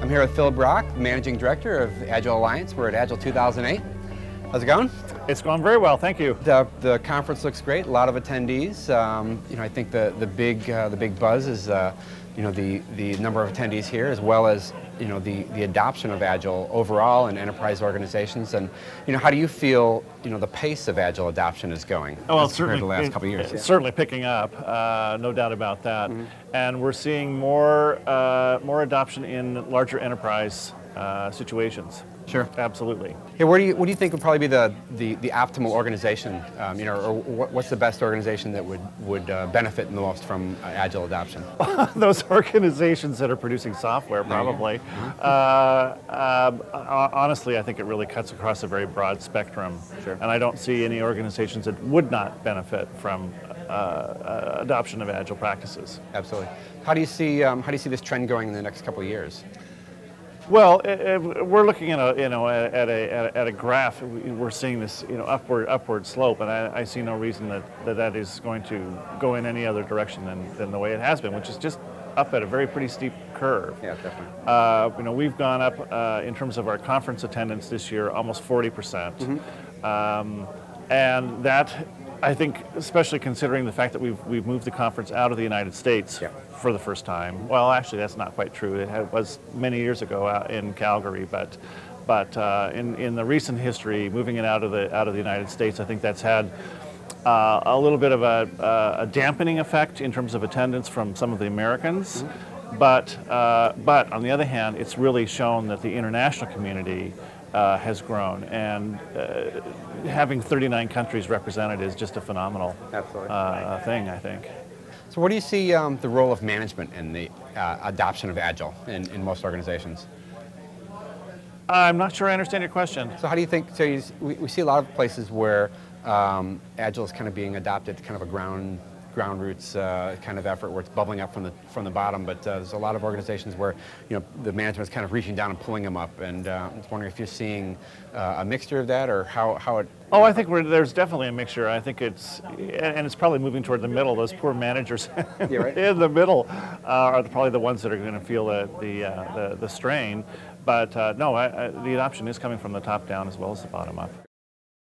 I'm here with Phil Brock, Managing Director of Agile Alliance. We're at Agile 2008. How's it going? It's going very well, thank you. The conference looks great. A lot of attendees. I think the big buzz is the number of attendees here, as well as the adoption of Agile overall in enterprise organizations. And how do you feel the pace of Agile adoption is going? Oh, well, compared to the last couple of years? It's certainly picking up, no doubt about that. Mm-hmm. And we're seeing more adoption in larger enterprise situations. Sure, absolutely. Hey, what do you think would probably be the optimal organization? Or what's the best organization that would benefit the most from Agile adoption? Those organizations that are producing software, probably. Honestly, I think it really cuts across a very broad spectrum. Sure. And I don't see any organizations that would not benefit from adoption of Agile practices. Absolutely. How do you see this trend going in the next couple of years? Well, we're looking at a graph. We're seeing this upward slope, and I see no reason that is going to go in any other direction than the way it has been, which is just up at a pretty steep curve. Yeah, definitely. We've gone up in terms of our conference attendance this year almost 40%, and that, I think, especially considering the fact that we've moved the conference out of the United States for the first time. Well, actually, that's not quite true. It was many years ago out in Calgary, but in the recent history, moving it out of the United States, I think that's had a little bit of a dampening effect in terms of attendance from some of the Americans. But on the other hand, it's really shown that the international community has grown, and having 39 countries represented is just a phenomenal thing, I think. So what do you see the role of management in the adoption of Agile in most organizations? I'm not sure I understand your question. So how do you think, we see a lot of places where Agile is kind of being adopted, kind of a ground roots kind of effort where it's bubbling up from the bottom, but there's a lot of organizations where the management is kind of reaching down and pulling them up, and I'm just wondering if you're seeing a mixture of that, or how it... Oh, I think there's definitely a mixture. I think it's probably moving toward the middle. Those poor managers in the middle are probably the ones that are going to feel the strain, but no, the adoption is coming from the top down as well as the bottom up.